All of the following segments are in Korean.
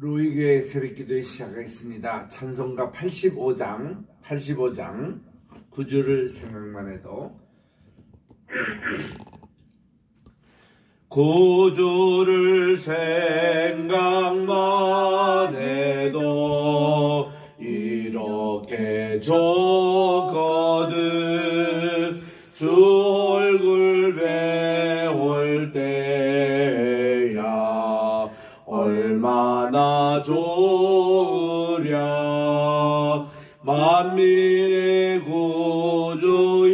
로이교회 새벽기도에 시작하겠습니다. 찬송가 85장 9주를 생각만 해도 구주를 생각만 해도 이렇게 좋거든. 주 얼굴 배울 때야 얼마나 좋으랴. 만민의 구주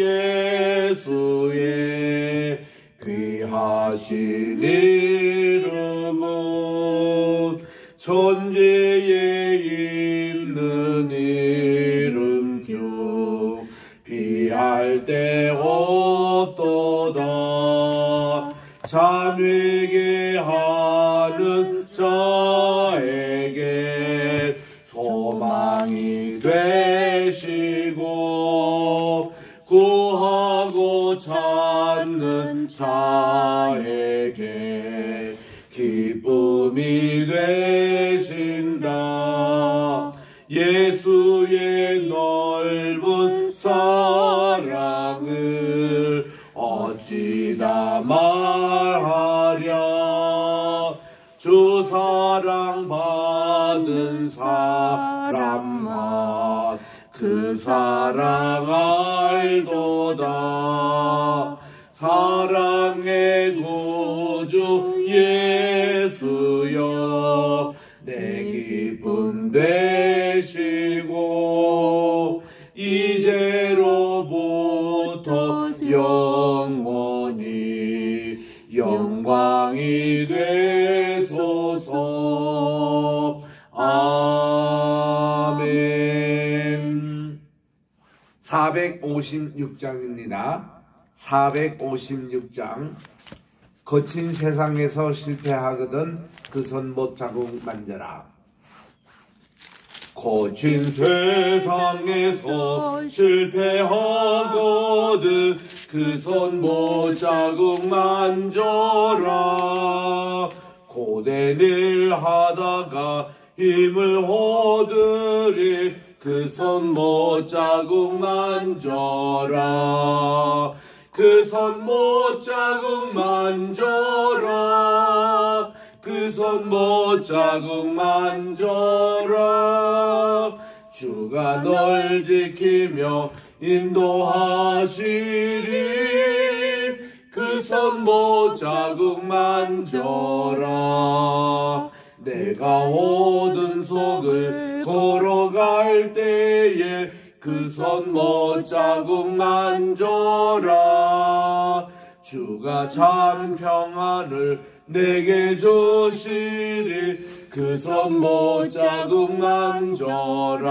예수의 귀하신 이름은 천지에 있는 이름 중 비할 데 없도다. 잠에게 하는 자에게 소망이 되시고 구하고 찾는 자에게 기쁨이 되신다. 예수의 넓은 사랑을 어찌다 말하랴. 주 사랑 받은 사람만 그 사랑 알도다. 사랑의 구주 예수여 내 기쁨 되시고 이제로부터 영원히 영광이 되소서. 아멘. 456장입니다. 456장. 거친 세상에서 실패하거든 그 손 못 자국 만져라. 거친 세상에서 실패하거든 그 손 못 자국 만져라. 고된 일 하다가 힘을 얻으리 그 손 못 자국 만져라. 그 손 못 자국 만져라. 그 손 못 자국 만져라. 주가 널 지키며 인도하시리. 그 손 못 자국 만져라. 내가 어두운 속을 걸어갈 때에 그 손 못 자국 만져라. 주가 참 평안을 내게 주시리. 그 손 못 자국 만져라.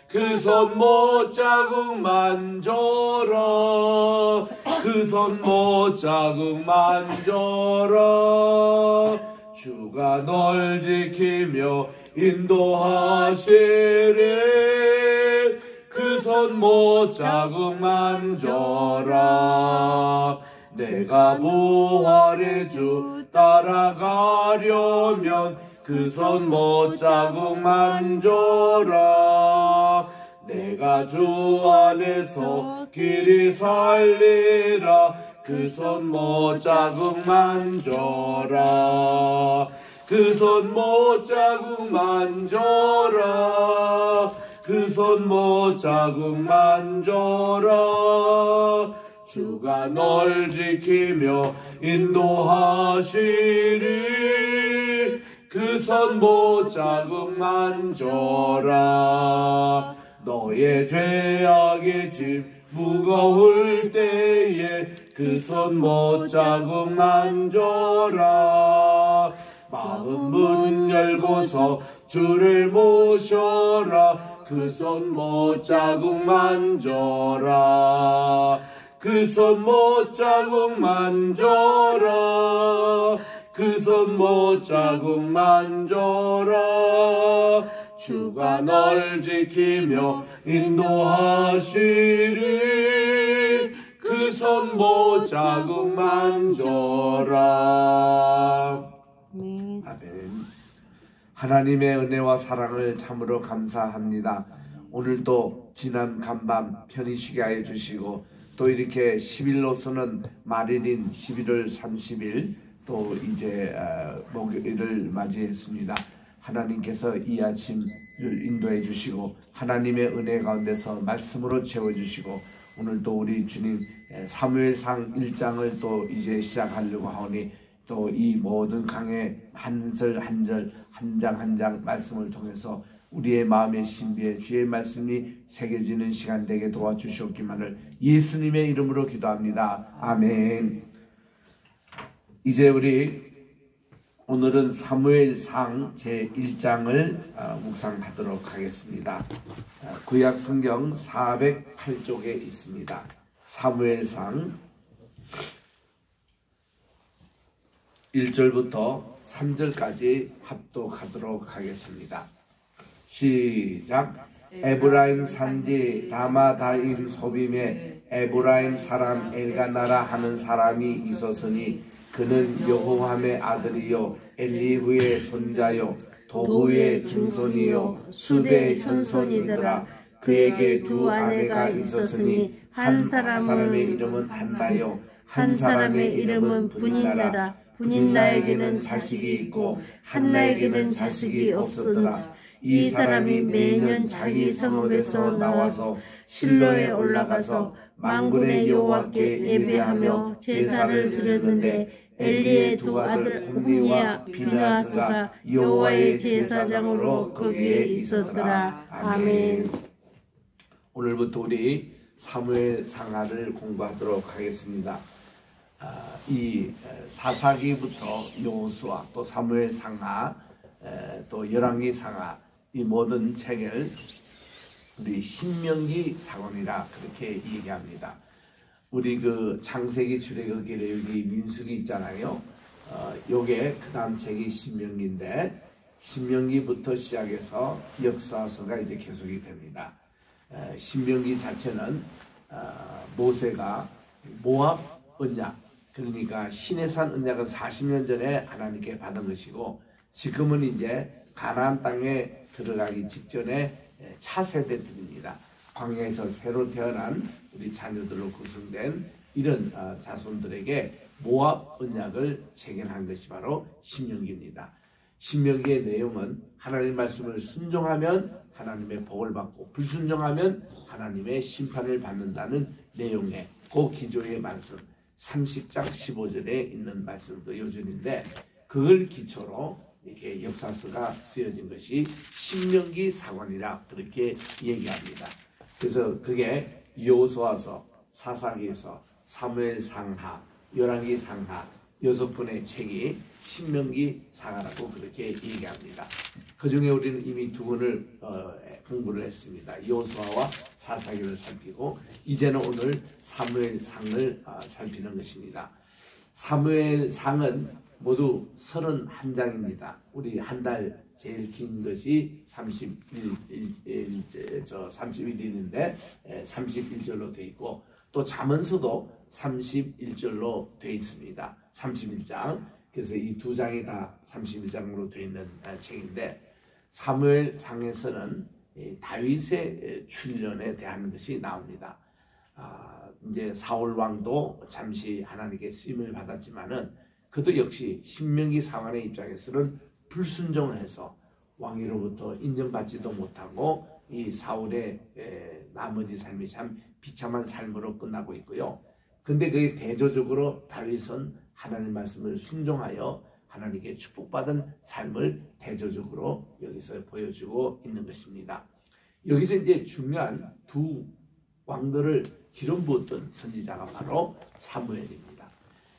그 손 못 자국 만져라. 그 손 못 자국 만져라. 주가 널 지키며 인도하시리. 그 손 못 자국 만져라. 내가 부활의 주 따라가려면 그 손 못 자국 만져라. 내가 주 안에서 길이 살리라. 그 손 못 자국 만져라. 그 손 못 자국 만져라. 그 손 못 자국 만져라. 주가 널 지키며 인도하시리. 그 손 못 자국 만져라. 너의 죄악의 짐 무거울 때에 그 손 못 자국 만져라. 마음 문 열고서 주를 모셔라. 그 손 못 자국 만져라. 그 손 못 자국 만져라. 그 손 못 자국 만져라. 주가 널 지키며 인도하시리. 그 손 못 자국 만져라. 아멘. 하나님의 은혜와 사랑을 참으로 감사합니다. 오늘도 지난 간밤 편히 쉬게 하여 주시고 또 이렇게 10일로서는 말일인 11월 30일 또 이제 목요일을 맞이했습니다. 하나님께서 이 아침 인도해 주시고 하나님의 은혜 가운데서 말씀으로 채워주시고 오늘도 우리 주님 사무엘상 1장을 또 이제 시작하려고 하오니 또 이 모든 강의 한 절 한 절 한 장 한 장 말씀을 통해서 우리의 마음의 신비에 주의 말씀이 새겨지는 시간 되게 도와주시옵기만을 예수님의 이름으로 기도합니다. 아멘. 이제 우리 오늘은 사무엘상 제1장을 묵상하도록 하겠습니다. 구약 성경 408쪽에 있습니다. 사무엘상 1절부터 3절까지 합독하도록 하겠습니다. 시작. 에브라임 산지 라마다임 소빔에 에브라임 사람 엘가나라 하는 사람이 있었으니 그는 여호함의 아들이요 엘리후의 손자요 도후의 증손이요 숲의 현손이더라. 그에게 두 아내가 있었으니 한 사람의 이름은 한나요 한 사람의 이름은 분인나라. 분인나에게는 자식이 있고 한나에게는 자식이 없었더라. 이 사람이 매년 자기 성읍에서 나와서 실로에 올라가서 만군의 여호와께 예배하며 제사를 드렸는데 엘리의 두 아들 홈니와 비느하스가 여호와의 제사장으로 거기에 있었더라. 아멘. 오늘부터 우리 사무엘 상하를 공부하도록 하겠습니다. 이 사사기부터 여호수아 또 사무엘 상하 또 열왕기 상하 이 모든 책을 우리 신명기 사건이라 그렇게 얘기합니다. 우리 그 창세기 출애굽기 레위기 민수기 있잖아요. 요게 그 다음 책이 신명기인데 신명기부터 시작해서 역사서가 이제 계속이 됩니다. 신명기 자체는 모세가 모압 언약 그러니까 시내산 언약은 40년 전에 하나님께 받은 것이고 지금은 이제 가나안 땅에 들어가기 직전에 차세대들입니다. 광야에서 새로 태어난 우리 자녀들로 구성된 이런 자손들에게 모압 언약을 체결한 것이 바로 신명기입니다. 신명기의 내용은 하나님 말씀을 순종하면 하나님의 복을 받고 불순종하면 하나님의 심판을 받는다는 내용의 그 기조의 말씀 30장 15절에 있는 말씀도 요즘인데 그걸 기초로 이렇게 역사서가 쓰여진 것이 신명기 사관이라 그렇게 얘기합니다. 그래서 그게 여호수아서, 사사기서, 사무엘 상하, 열왕기 상하 6분의 책이 신명기 상하라고 그렇게 얘기합니다. 그 중에 우리는 이미 두 권을 공부를 했습니다. 여호수아와 사사기를 살피고 이제는 오늘 사무엘 상을 살피는 것입니다. 사무엘 상은 모두 31장입니다. 우리 한 달 제일 긴 것이 31일인데 31절로 되어 있고 또 잠언서도 31절로 되어 있습니다. 31장. 그래서 이 두 장이 다 31장으로 되어 있는 책인데 사무엘 상에서는 다윗의 출현에 대한 것이 나옵니다. 이제 사울 왕도 잠시 하나님께 쓰임을 받았지만은 그도 역시 신명기 상환의 입장에서는 불순종을 해서 왕위로부터 인정받지도 못하고 이 사울의 나머지 삶이 참 비참한 삶으로 끝나고 있고요. 근데 그게 대조적으로 다윗은 하나님 말씀을 순종하여 하나님께 축복받은 삶을 대조적으로 여기서 보여주고 있는 것입니다. 여기서 이제 중요한 두 왕들을 기름 부었던 선지자가 바로 사무엘입니다.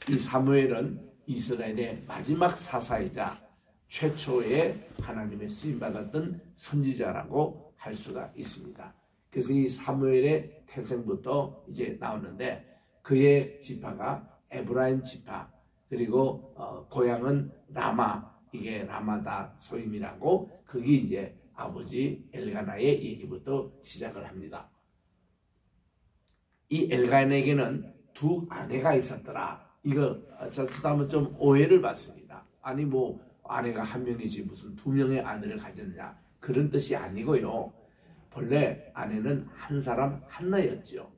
이 사무엘은 이스라엘의 마지막 사사이자 최초의 하나님의 쓰임받았던 선지자라고 할 수가 있습니다. 그래서 이 사무엘의 태생부터 이제 나오는데 그의 지파가 에브라임 지파 그리고 고향은 라마 이게 라마다 소임이라고 그게 이제 아버지 엘가나의 얘기부터 시작을 합니다. 이 엘가나에게는 두 아내가 있었더라. 이거 저도 한번 좀 오해를 받습니다. 아니 뭐 아내가 한 명이지 무슨 두 명의 아내를 가졌느냐, 그런 뜻이 아니고요. 본래 아내는 한 사람 한나였죠.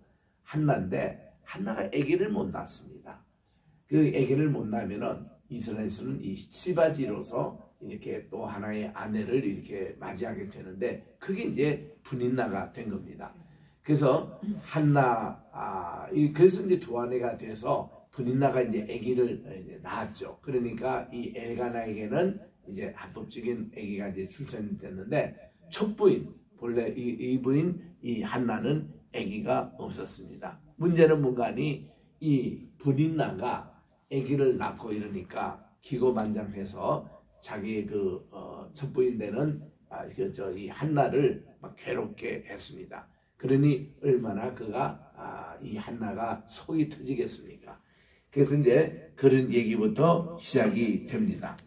한나인데 한나가 아기를 못 낳습니다. 그 아기를 못 낳으면은 이스라엘에서는 이 시바지로서 이렇게 또 하나의 아내를 이렇게 맞이하게 되는데, 그게 이제 분인나가 된 겁니다. 그래서 한나, 그래서 이제 두 아내가 돼서 분인나가 이제 아기를 이제 낳았죠. 그러니까 이 엘가나에게는 이제 합법적인 아기가 이제 출산이 됐는데, 첫 부인, 본래 이 부인 이 한나는 아기가 없었습니다. 문제는 뭔가니 이 분인나가 아기를 낳고 이러니까 기고만장해서 자기 그 첫 부인 되는 이 한나를 막 괴롭게 했습니다. 그러니 얼마나 그가 이 한나가 속이 터지겠습니까? 그래서 이제 그런 얘기부터 시작이 됩니다.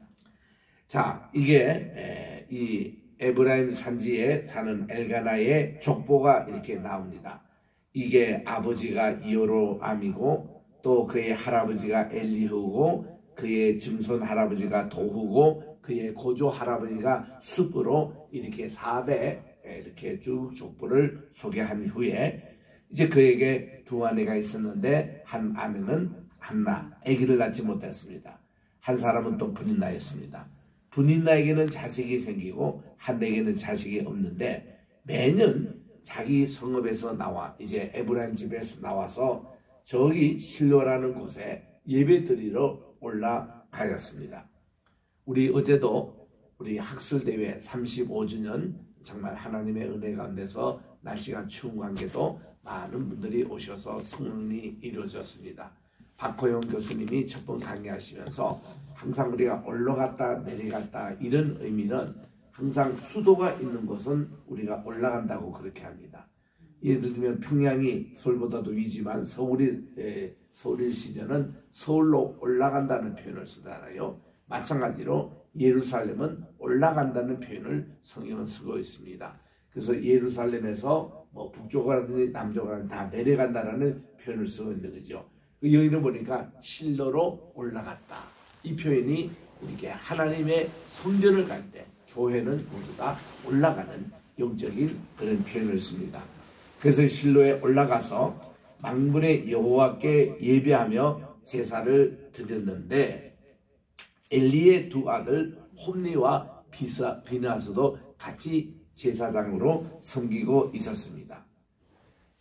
자, 이게 이 에브라임 산지에 사는 엘가나의 족보가 이렇게 나옵니다. 이게 아버지가 여로암이고 또 그의 할아버지가 엘리후고 그의 증손 할아버지가 도후고 그의 고조 할아버지가 숲으로 이렇게 4대 이렇게 쭉 족보를 소개한 후에 이제 그에게 두 아내가 있었는데 한 아내는 한나, 아기를 낳지 못했습니다. 한 사람은 또 분인나였습니다. 분인나에게는 자식이 생기고 한나에게는 자식이 없는데 매년 자기 성읍에서 나와 이제 에브라임 집에서 나와서 저기 실로라는 곳에 예배 드리러 올라가였습니다. 우리 어제도 우리 학술대회 35주년 정말 하나님의 은혜 가운데서 날씨가 추운 관계도 많은 분들이 오셔서 성령이 이루어졌습니다. 박호영 교수님이 첫 번 강의하시면서 항상 우리가 올라갔다 내려갔다 이런 의미는 항상 수도가 있는 곳은 우리가 올라간다고 그렇게 합니다. 예를 들면 평양이 서울보다도 위지만 서울의 시절은 서울로 올라간다는 표현을 쓰잖아요. 마찬가지로 예루살렘은 올라간다는 표현을 성경은 쓰고 있습니다. 그래서 예루살렘에서 뭐 북쪽이라든지 남쪽이라든지 다 내려간다라는 표현을 쓰고 있는 거죠. 여기는 보니까 실로로 올라갔다. 이 표현이 이렇게 하나님의 성전을 갈 때 교회는 모두 다 올라가는 영적인 그런 표현을 씁니다. 그래서 실로에 올라가서 만군의 여호와께 예배하며 제사를 드렸는데 엘리의 두 아들 홈니와 비나스도 같이 제사장으로 섬기고 있었습니다.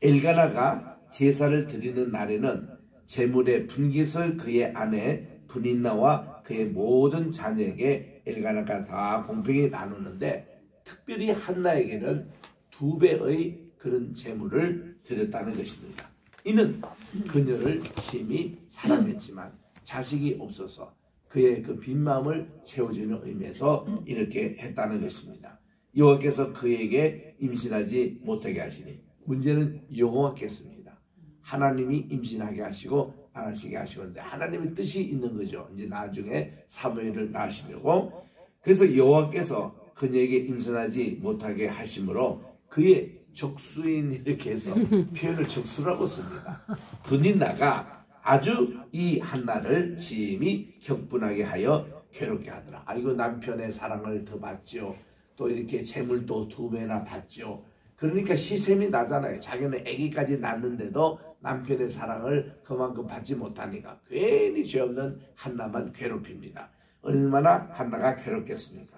엘가나가 제사를 드리는 날에는 제물의 분깃을 그의 아내 분인나와 그의 모든 자녀에게 엘가나가 다 공평히 나누는데 특별히 한나에게는 2배의 그런 제물을 드렸다는 것입니다. 이는 그녀를 심히 사랑했지만 자식이 없어서 그의 그 빈 마음을 채워주는 의미에서 이렇게 했다는 것입니다. 여호와께서 그에게 임신하지 못하게 하시니, 문제는 여호와께서입니다. 하나님이 임신하게 하시고 안 하시게 하시는데 하나님의 뜻이 있는 거죠. 이제 나중에 사무엘을 낳으시려고. 그래서 여호와께서 그녀에게 임신하지 못하게 하심으로 그의 적수인 이렇게 해서 표현을 적수라고 씁니다. 분인나가 아주 이 한나를 심히 격분하게 하여 괴롭게 하더라. 아이고 남편의 사랑을 더 받죠. 또 이렇게 재물도 2배나 받죠. 그러니까 시샘이 나잖아요. 자기는 아기까지 낳는데도 남편의 사랑을 그만큼 받지 못하니까 괜히 죄 없는 한나만 괴롭힙니다. 얼마나 한나가 괴롭겠습니까?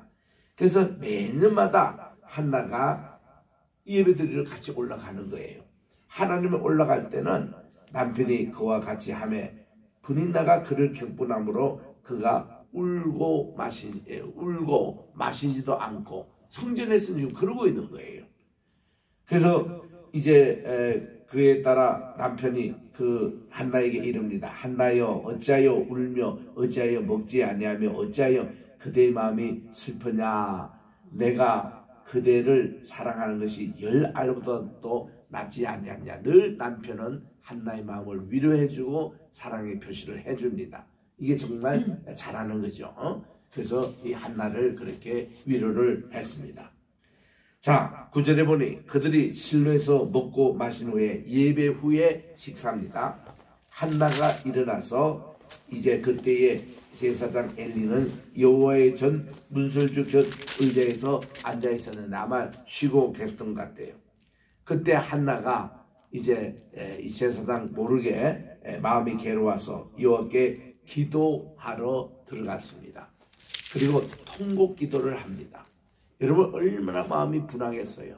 그래서 매년마다 한나가 예배드리러 같이 올라가는 거예요. 하나님을 올라갈 때는 남편이 그와 같이 하매 분인나가 그를 격분함으로 그가 울고 마시지도 않고 성전에서 그러고 있는 거예요. 그래서 이제 그에 따라 남편이 그 한나에게 이릅니다. 한나여 어찌하여 울며 어찌하여 먹지 아니하며 어찌하여 그대의 마음이 슬프냐. 내가 그대를 사랑하는 것이 10알보다도 낫지 아니하냐. 늘 남편은 한나의 마음을 위로해주고 사랑의 표시를 해줍니다. 이게 정말 잘하는 거죠. 그래서 이 한나를 그렇게 위로를 했습니다. 자, 9절에 보니 그들이 실로에서 먹고 마신 후에 예배 후에 식사합니다. 한나가 일어나서 이제 그때에 제사장 엘리는 여호와의 전 문설주 곁 의자에서 앉아 있었는데 아마 쉬고 계셨던 것 같아요. 그때 한나가 이제 이 제사장 모르게 마음이 괴로워서 여호와께 기도하러 들어갔습니다. 그리고 통곡 기도를 합니다. 여러분 얼마나 마음이 분하겠어요.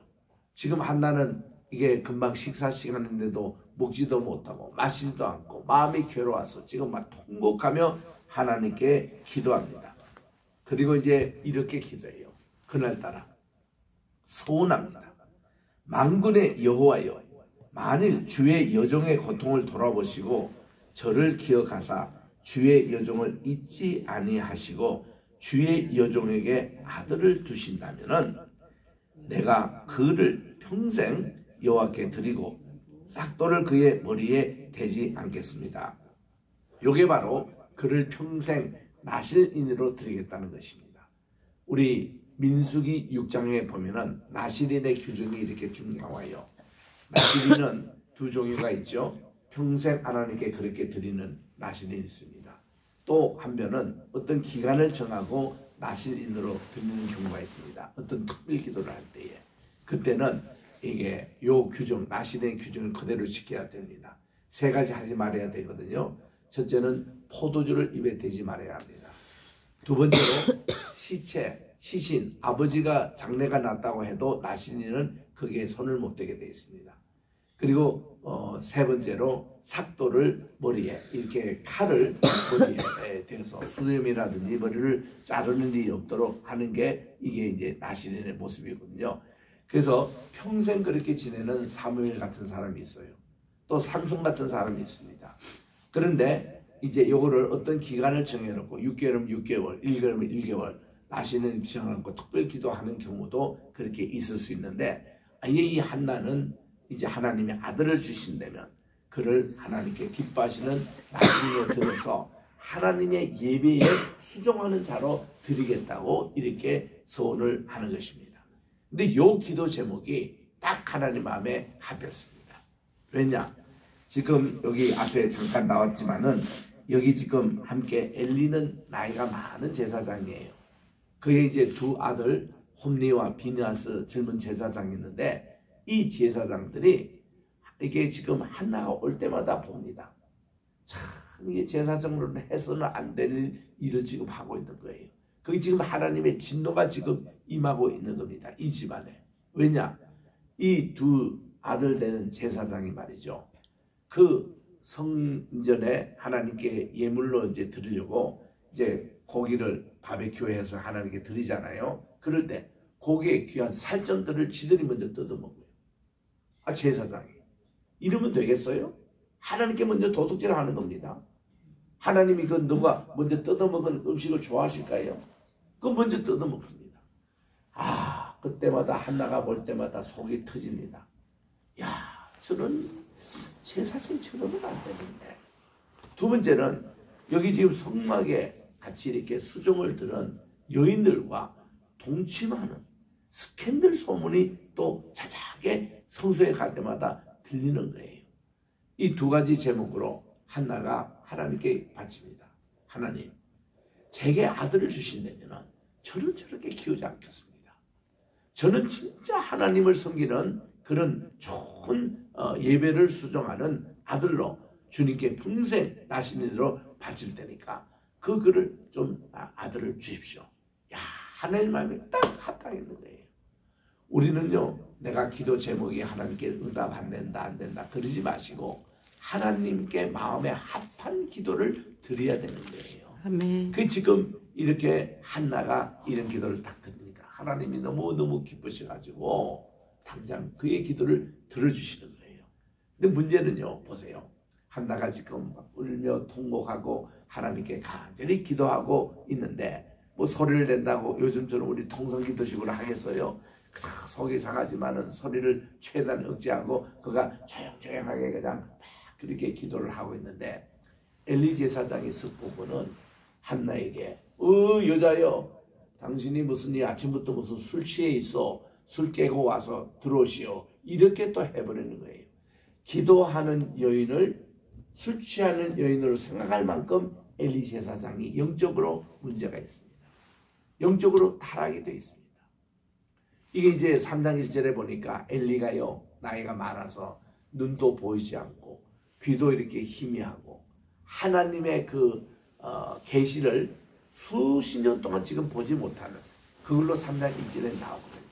지금 한나는 이게 금방 식사 시간인데도 먹지도 못하고 마시지도 않고 마음이 괴로워서 지금 막 통곡하며 하나님께 기도합니다. 그리고 이제 이렇게 기도해요. 그날따라 서운합니다. 만군의 여호와여, 만일 주의 여종의 고통을 돌아보시고 저를 기억하사 주의 여종을 잊지 아니하시고 주의 여종에게 아들을 두신다면은 내가 그를 평생 여호와께 드리고 삭도를 그의 머리에 대지 않겠습니다. 요게 바로 그를 평생 나실인으로 드리겠다는 것입니다. 우리 민수기 6장에 보면은 나실인의 규정이 이렇게 쭉 나와요. 나실인은 두 종류가 있죠. 평생 하나님께 그렇게 드리는 나실인이 있습니다. 또 한편은 어떤 기간을 정하고 나실인으로 드리는 경우가 있습니다. 어떤 특별 기도를 할 때에 그때는 이게 요 규정, 나실의 규정을 그대로 지켜야 됩니다. 세 가지 하지 말아야 되거든요. 첫째는 포도주를 입에 대지 말아야 합니다. 두 번째로 시신, 아버지가 장례가 났다고 해도 나실인은 거기에 손을 못 대게 되어 있습니다. 그리고 세 번째로 삭도를 머리에 이렇게 칼을 머리에 대서 수염이라든지 머리를 자르는 일이 없도록 하는 게 이게 이제 나실인의 모습이거든요. 그래서 평생 그렇게 지내는 사무엘 같은 사람이 있어요. 또 삼손 같은 사람이 있습니다. 그런데 이제 요거를 어떤 기간을 정해놓고 6개월이면 6개월, 1개월이면 1개월 나시는 정해놓고 특별 기도하는 경우도 그렇게 있을 수 있는데 아예 이 한나는 이제 하나님의 아들을 주신다면 그를 하나님께 기뻐하시는 나시에 들어서 하나님의 예배에 수종하는 자로 드리겠다고 이렇게 서원을 하는 것입니다. 근데 요 기도 제목이 딱 하나님 마음에 합했습니다. 왜냐? 지금 여기 앞에 잠깐 나왔지만은 여기 지금 함께 엘리는 나이가 많은 제사장이에요. 그의 이제 두 아들 홈니와 비느하스 젊은 제사장이 있는데 이 제사장들이 이게 지금 한나가 올 때마다 봅니다. 참 이게 제사장으로 해서는 안 될 일을 지금 하고 있는 거예요. 그게 지금 하나님의 진노가 지금 임하고 있는 겁니다. 이 집안에. 왜냐? 이 두 아들 되는 제사장이 말이죠. 그 성전에 하나님께 예물로 이제 드리려고 이제 고기를 바베큐해서 하나님께 드리잖아요. 그럴 때 고기에 귀한 살점들을 지들이 먼저 뜯어먹어요. 아, 제사장이. 이러면 되겠어요? 하나님께 먼저 도둑질 하는 겁니다. 하나님이 그 누가 먼저 뜯어먹은 음식을 좋아하실까요? 그거 먼저 뜯어먹습니다. 아, 그때마다 한나가 볼 때마다 속이 터집니다. 야, 저는 제사장처럼은 안 되는데. 두 번째는 여기 지금 성막에 같이 이렇게 수종을 들은 여인들과 동침하는 스캔들 소문이 또 자작하게 성소에 갈 때마다 들리는 거예요. 이 두 가지 제목으로 한나가 하나님께 바칩니다. 하나님, 제게 아들을 주신다면 저를 저렇게 키우지 않겠습니다. 저는 진짜 하나님을 섬기는 그런 좋은 예배를 수종하는 아들로 주님께 평생 나시민으로 바칠 테니까 그 글을 좀 아들을 주십시오. 야, 하나님 마음이 딱 합당했는 거예요. 우리는요, 내가 기도 제목이 하나님께 응답 안 된다 안 된다 그러지 마시고 하나님께 마음에 합한 기도를 드려야 되는 거예요. 아멘. 그 지금 이렇게 한나가 이런 기도를 딱 드리니까 하나님이 너무너무 기쁘셔가지고 당장 그의 기도를 들어주시는 거예요. 근데 문제는요, 보세요. 한나가 지금 울며 통곡하고 하나님께 간절히 기도하고 있는데 뭐 소리를 낸다고 요즘처럼 우리 통성기도식으로 하겠어요? 속이 상하지만은 소리를 최대한 억제하고 그가 조용조용하게 그냥 막 그렇게 기도를 하고 있는데 엘리 제사장이 쓱보고는 한나에게 여자여, 당신이 무슨 이 아침부터 무슨 술 취해 있어, 술 깨고 와서 들어오시오, 이렇게 또 해버리는 거예요. 기도하는 여인을 술 취하는 여인으로 생각할 만큼 엘리 제사장이 영적으로 문제가 있습니다. 영적으로 타락이 되어 있습니다. 이게 이제 3장 1절에 보니까 엘리가요 나이가 많아서 눈도 보이지 않고 귀도 이렇게 희미하고 하나님의 그 계시를 수십 년 동안 지금 보지 못하는 그걸로 3장 1절에 나오거든요.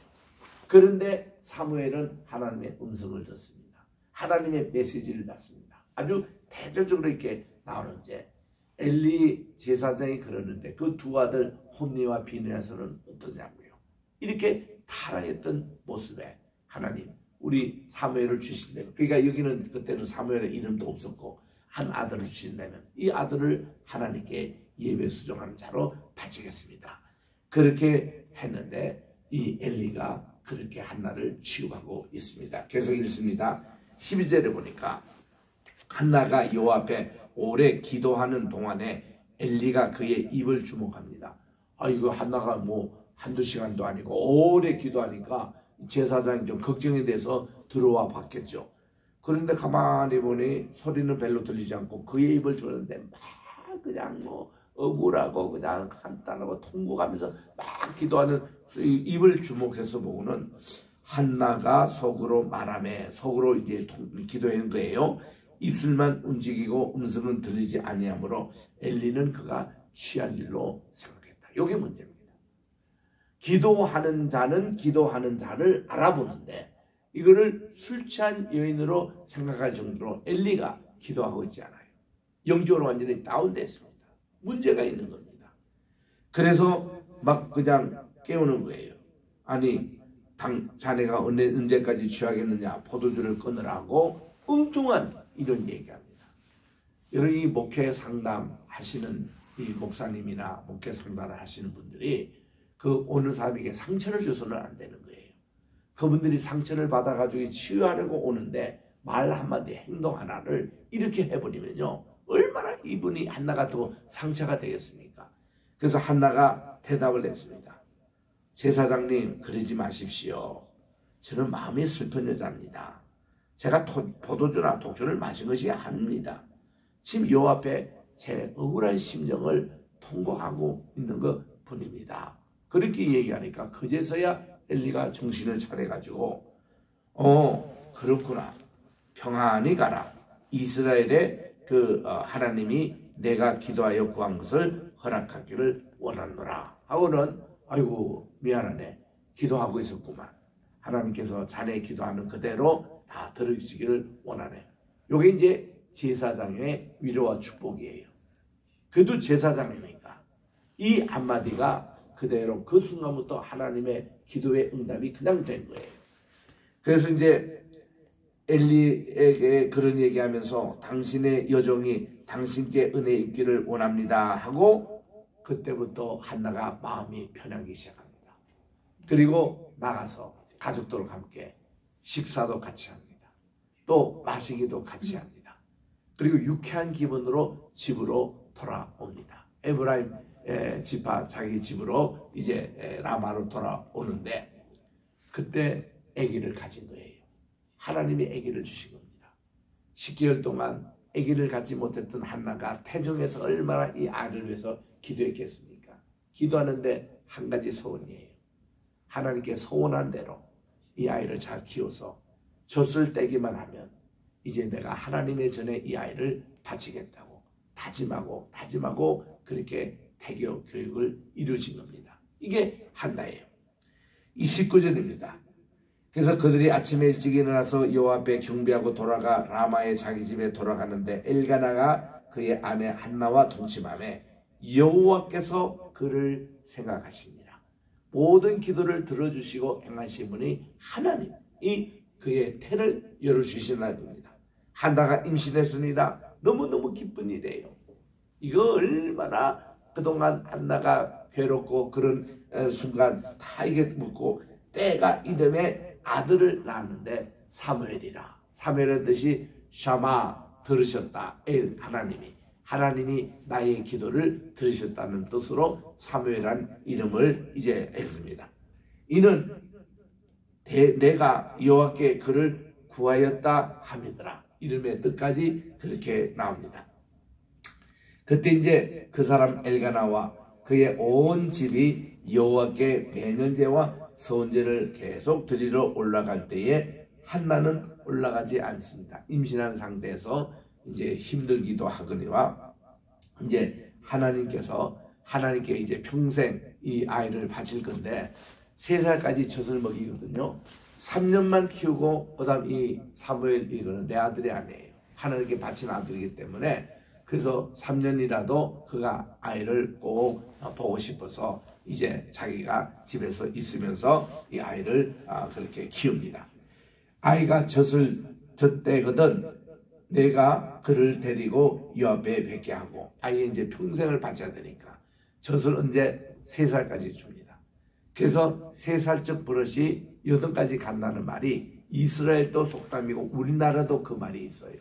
그런데 사무엘은 하나님의 음성을 듣습니다. 하나님의 메시지를 받습니다. 아주 대조적으로 이렇게 나오는데 엘리 제사장이 그러는데 그 두 아들 홈니와 비느야스는 어떠냐고요. 이렇게 타락했던 모습에 하나님 우리 사무엘을 주신다면, 그러니까 여기는 그때는 사무엘의 이름도 없었고 한 아들을 주신다면 이 아들을 하나님께 예배 수종하는 자로 바치겠습니다. 그렇게 했는데 이 엘리가 그렇게 한나를 취급하고 있습니다. 계속 읽습니다. 12절에 보니까 한나가 여호와 앞에 오래 기도하는 동안에 엘리가 그의 입을 주목합니다. 이거 한나가 뭐 한두 시간도 아니고 오래 기도하니까 제사장이 좀 걱정이 돼서 들어와 봤겠죠. 그런데 가만히 보니 소리는 별로 들리지 않고 그의 입을 주는데 막 그냥 뭐 억울하고 그냥 간단하고 통곡하면서 막 기도하는 입을 주목해서 보고는 한나가 속으로 말하며 속으로 이제 기도한 거예요. 입술만 움직이고 음성은 들리지 아니하므로 엘리는 그가 취한 줄로 생각했다. 이게 문제입니다. 기도하는 자는 기도하는 자를 알아보는데 이거를 술 취한 여인으로 생각할 정도로 엘리가 기도하고 있지 않아요. 영적으로 완전히 다운됐습니다. 문제가 있는 겁니다. 그래서 막 그냥 깨우는 거예요. 아니 자네가 언제까지 취하겠느냐, 포도주를 끊으라고 엉뚱한 이런 얘기합니다. 여러분 이 목회 상담 하시는 이 목사님이나 목회 상담을 하시는 분들이 그 오는 사람에게 상처를 줘서는 안 되는 거예요. 그분들이 상처를 받아가지고 치유하려고 오는데 말 한마디 행동 하나를 이렇게 해버리면요 얼마나 이분이 한나가 더 상처가 되겠습니까? 그래서 한나가 대답을 했습니다. 제사장님 그러지 마십시오. 저는 마음이 슬픈 여자입니다. 제가 포도주나 독주를 마신 것이 아닙니다. 지금 요 앞에 제 억울한 심정을 통곡하고 있는 것 뿐입니다. 그렇게 얘기하니까 그제서야 엘리가 정신을 차려가지고 그렇구나. 평안히 가라. 이스라엘의 그 하나님이 내가 기도하여 구한 것을 허락하기를 원하노라 하고는 아이고 미안하네. 기도하고 있었구만. 하나님께서 자네 기도하는 그대로 다 들으시기를 원하네. 요게 이제 제사장의 위로와 축복이에요. 그래도 제사장이니까 이 한마디가 그대로 그 순간부터 하나님의 기도의 응답이 그냥 된 거예요. 그래서 이제 엘리에게 그런 얘기하면서 당신의 여종이 당신께 은혜 있기를 원합니다 하고 그때부터 한나가 마음이 편하기 시작합니다. 그리고 나가서 가족들과 함께 식사도 같이 합니다. 또 마시기도 같이 합니다. 그리고 유쾌한 기분으로 집으로 돌아옵니다. 에브라임 지파 자기 집으로 이제 라마로 돌아오는데 그때 아기를 가진 거예요. 하나님이 아기를 주신 겁니다. 10개월 동안 아기를 갖지 못했던 한나가 태중에서 얼마나 이 아이를 위해서 기도했겠습니까? 기도하는데 한 가지 소원이에요. 하나님께 소원한 대로 이 아이를 잘 키워서 젖을 떼기만 하면 이제 내가 하나님의 전에 이 아이를 바치겠다고 다짐하고 그렇게 태교 교육을 이루어진 겁니다. 이게 한나예요. 이 19절입니다. 그래서 그들이 아침에 일찍 일어나서 여호와 앞에 경배하고 돌아가 라마의 자기 집에 돌아가는데 엘가나가 그의 아내 한나와 동침하매 여호와께서 그를 생각하시니라. 모든 기도를 들어주시고 행하신 분이 하나님이 그의 태를 열어주시나 겁니다. 한나가 임신했습니다. 너무너무 기쁜 일이에요. 이거 얼마나 그동안 한나가 괴롭고 그런 순간 다 이게 묻고 때가 이름에 아들을 낳았는데 사무엘이라. 사무엘의 뜻이 샤마 들으셨다. 하나님이 나의 기도를 들으셨다는 뜻으로 사무엘이라는 이름을 이제 했습니다. 이는 내가 여호와께 그를 구하였다 함이더라. 이름의 뜻까지 그렇게 나옵니다. 그때 이제 그 사람 엘가나와 그의 온 집이 여호와께 매년제와 서원제를 계속 드리러 올라갈 때에 한나는 올라가지 않습니다. 임신한 상태에서 이제 힘들기도 하거니와 이제 하나님께 이제 평생 이 아이를 바칠 건데 3살까지 젖을 먹이거든요. 3년만 키우고 그다음 이 사무엘 이거는 내 아들이 아니에요. 하나님께 바친 아들이기 때문에 그래서 3년이라도 그가 아이를 꼭 보고 싶어서 이제 자기가 집에서 있으면서 이 아이를 그렇게 키웁니다. 아이가 젖때거든 내가 그를 데리고 여 앞에 뵙게 하고 아이의 이제 평생을 바쳐야 되니까 젖을 언제 3살까지 줍니다. 그래서 3살적 버릇이 8까지 간다는 말이 이스라엘도 속담이고 우리나라도 그 말이 있어요.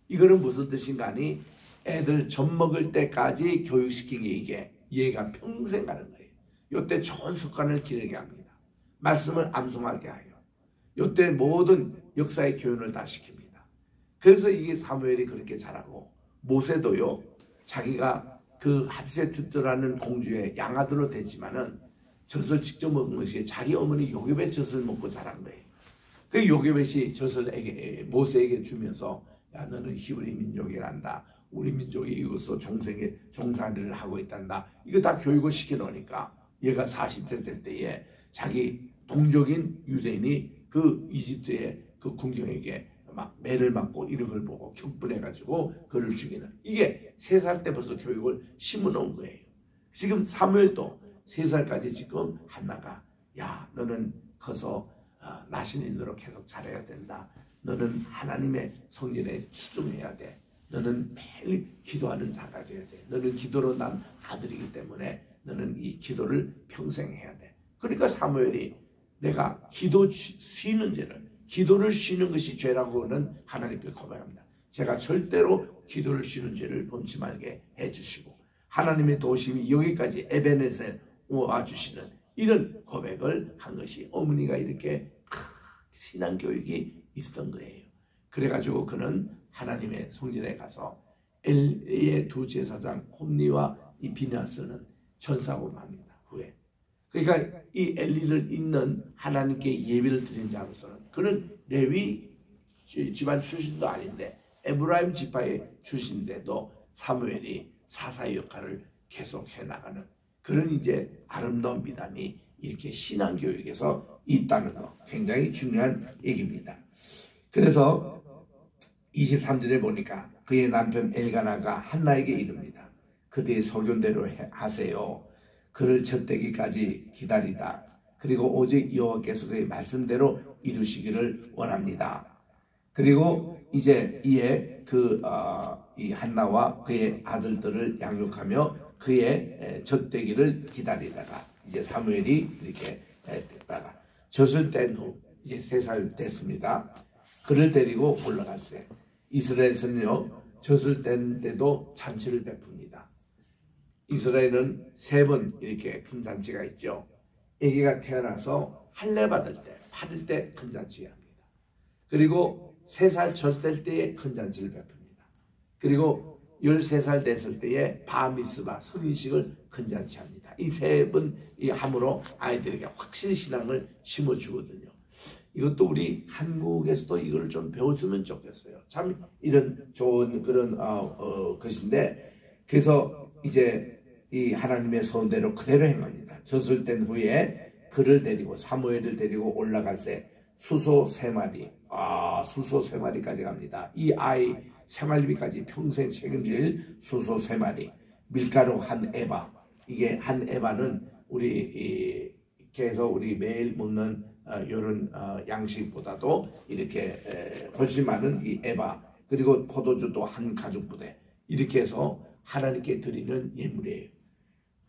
이거는 무슨 뜻인가 하니 애들 젖 먹을 때까지 교육시키기 이게 얘가 평생 가는 거예요. 요때 좋은 습관을 기르게 합니다. 말씀을 암송하게 하여 요때 모든 역사의 교훈을 다 시킵니다. 그래서 이게 사무엘이 그렇게 자라고 모세도요 자기가 그 합세투트라는 공주의 양아들로 됐지만은 젖을 직접 먹은 것이 자기 어머니 요게벳 젖을 먹고 자란 거예요. 그 요게벳이 젖을 모세에게 주면서 야 너는 히브리 민족이란다. 우리 민족이 이것으로 종살이를 하고 있단다. 이거 다 교육을 시켜놓으니까 얘가 40대 될 때에 자기 동족인 유대인이 그 이집트의 그 군경에게 막 매를 맞고 이런 걸 보고 격분해가지고 그를 죽이는 이게 3살 때 벌써 교육을 심어놓은 거예요. 지금 사무엘도 3살까지 지금 한나가 야 너는 커서 나신인으로 계속 자라야 된다. 너는 하나님의 성전에 추종해야 돼. 너는 매일 기도하는 자가 되어야 돼. 너는 기도로 난 아들이기 때문에 너는 이 기도를 평생 해야 돼. 그러니까 사무엘이 내가 기도를 쉬는 것이 죄라고는 하나님께 고백합니다. 제가 절대로 기도를 쉬는 죄를 범치 말게 해주시고 하나님의 도우심이 여기까지 에베넷에 와주시는 이런 고백을 한 것이 어머니가 이렇게 신앙교육이 있었던 거예요. 그래가지고 그는 하나님의 성전에 가서 엘리의 2 제사장 홈니와 이 비나스는 전사하고 맙니다. 후에. 그러니까 이 엘리를 잇는 하나님께 예배를 드린 자로서는 그는 레위 집안 출신도 아닌데 에브라임 지파의 출신인데도 사무엘이 사사의 역할을 계속 해나가는 그런 이제 아름다운 미담이 이렇게 신앙교육에서 있다는 거 굉장히 중요한 얘기입니다. 그래서 23절에 보니까 그의 남편 엘가나가 한나에게 이릅니다. 그대의 소견대로 하세요. 그를 젖되기까지 기다리다. 그리고 오직 여호와께서 그의 말씀대로 이루시기를 원합니다. 그리고 이제 이에 이 한나와 그의 아들들을 양육하며 그의 젖되기를 기다리다가 이제 사무엘이 이렇게 됐다가 젖을 뗀 후 이제 3살 됐습니다. 그를 데리고 올라갈세. 이스라엘에서는요 젖을 뗀 때도 잔치를 베풉니다. 이스라엘은 3번 이렇게 큰 잔치가 있죠. 아기가 태어나서 할례 받을 때, 받을 때 큰 잔치 합니다. 그리고 3살 젖될 때에 큰 잔치를 베풉니다. 그리고 13살 됐을 때에 바미스바 성인식을 큰 잔치합니다. 이 3번 이 함으로 아이들에게 확실히 신앙을 심어주거든요. 이것도 우리 한국에서도 이걸 좀 배웠으면 좋겠어요. 참 이런 좋은 그런 것인데 그래서 이제 이 하나님의 소원대로 그대로 행합니다. 젖을 뗀 후에 그를 데리고 사무엘을 데리고 올라갈새 수소 3마리 수소 3마리까지 갑니다. 이 아이 생활비까지 평생 책임질 수소 3마리 밀가루 한 에바 이게 한 에바는 우리 계속 우리 매일 먹는 이런 양식보다도 이렇게 훨씬 많은 이 에바 그리고 포도주도 한 가죽 부대 이렇게 해서 하나님께 드리는 예물이에요.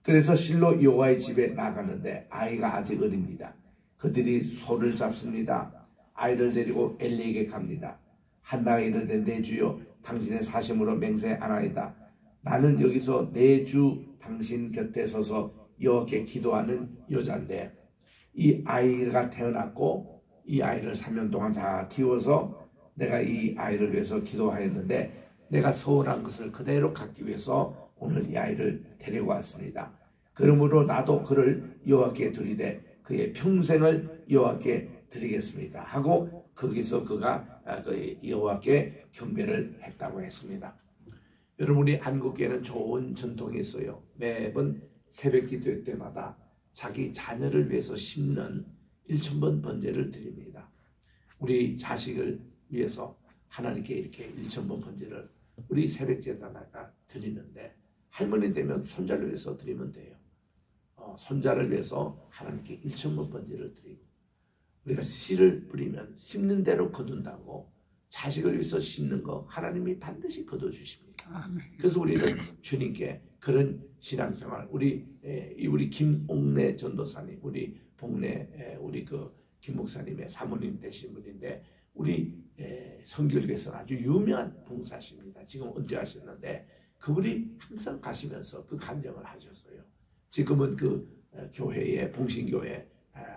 그래서 실로 여호와의 집에 나가는데 아이가 아직 어립니다. 그들이 소를 잡습니다. 아이를 데리고 엘리에게 갑니다. 한나가 이르되 내 주여 당신의 사심으로 맹세하나이다. 나는 여기서 내 주 당신 곁에 서서 여호와께 기도하는 여자인데 이 아이가 태어났고 이 아이를 3년 동안 잘 키워서 내가 이 아이를 위해서 기도하였는데 내가 서운한 것을 그대로 갖기 위해서 오늘 이 아이를 데리고 왔습니다. 그러므로 나도 그를 여호와께 드리되 그의 평생을 여호와께 드리겠습니다 하고 거기서 그가 그 여호와께 경배를 했다고 했습니다. 여러분이 한국교회는 좋은 전통이 있어요. 매번 새벽 기도 때마다 자기 자녀를 위해서 심는 1,000번 번제를 드립니다. 우리 자식을 위해서 하나님께 이렇게 1,000번 번제를 우리 새벽 제단에다가 드리는데, 할머니 되면 손자를 위해서 드리면 돼요. 손자를 위해서 하나님께 1,000번 번제를 드리고, 우리가 씨를 뿌리면 심는 대로 거둔다고 자식을 위해서 심는 거 하나님이 반드시 거둬주십니다. 아멘. 그래서 우리는 주님께 그런 신앙생활, 우리 김옥래 전도사님, 우리 복내 우리 김 목사님의 사모님 되신 분인데, 우리 성결교에서는 아주 유명한 봉사십니다. 지금 은퇴하셨는데 그분이 항상 가시면서 그 간증을 하셨어요. 지금은 그 교회의 봉신교회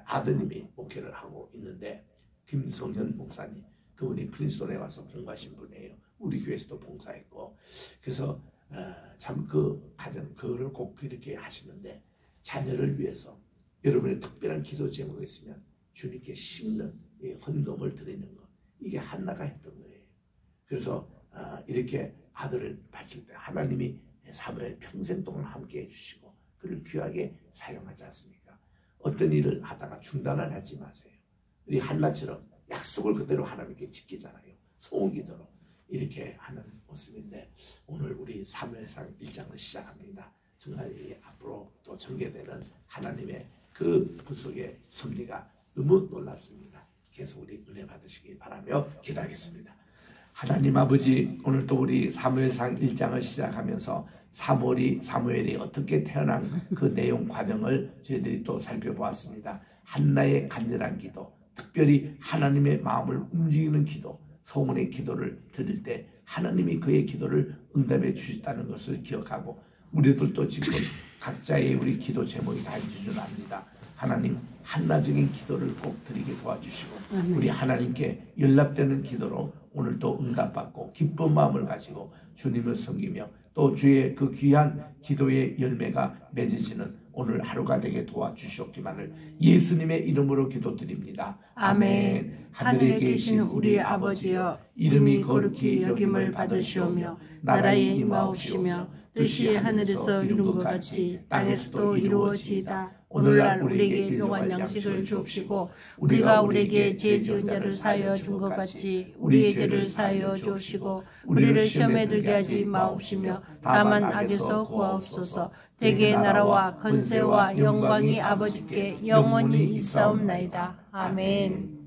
아드님이 목회를 하고 있는데, 김성현 목사님, 그분이 프린스톤에 와서 봉사하신 분이에요. 우리 교회에서도 봉사했고, 그래서 참 그 가정 그거를 꼭 이렇게 하시는데, 자녀를 위해서 여러분의 특별한 기도 제목이 있으면 주님께 심는 이 헌금을 드리는 것, 이게 한나가 했던 거예요. 그래서 이렇게 아들을 바칠 때 하나님이 사무엘 평생 동안 함께 해주시고 그를 귀하게 사용하지 않습니까? 어떤 일을 하다가 중단을 하지 마세요. 우리 한나처럼 약속을 그대로 하나님께 지키잖아요. 소원기도로 이렇게 하는 모습인데, 오늘 우리 사무엘상 1장을 시작합니다. 정말 앞으로 또 전개되는 하나님의 그 구속의 섭리가 너무 놀랍습니다. 계속 우리 은혜 받으시기 바라며 기도하겠습니다. 하나님 아버지, 오늘 또 우리 사무엘상 1장을 시작하면서 사무엘이 어떻게 태어난 그 내용 과정을 저희들이 또 살펴보았습니다. 한나의 간절한 기도, 특별히 하나님의 마음을 움직이는 기도, 소문의 기도를 드릴 때 하나님이 그의 기도를 응답해 주셨다는 것을 기억하고, 우리들도 지금 각자의 우리 기도 제목이 다 있는 압니다. 하나님, 한나적인 기도를 꼭 드리게 도와주시고, 우리 하나님께 연락되는 기도로 오늘도 응답받고 기쁜 마음을 가지고 주님을 섬기며 또 주의 그 귀한 기도의 열매가 맺어지는 오늘 하루가 되게 도와주시옵기만을 예수님의 이름으로 기도드립니다. 아멘. 하늘에 계신 우리 아버지여, 이름이 거룩히 여김을 받으시오며 나라의 임하옵시며 뜻이 하늘에서 이룬 것 같이 땅에서도 이루어지이다. 오늘날 우리에게 일용할 양식을 주옵시고, 우리가 우리에게 죄 지은 자를 사하여 준 것 같이 우리의 죄를 사하여 주옵시고, 우리를 시험에 들게 하지 마옵시며 다만 악에서 구하옵소서. 대개 나라와 권세와 영광이 아버지께 영원히 있사옵나이다. 아멘.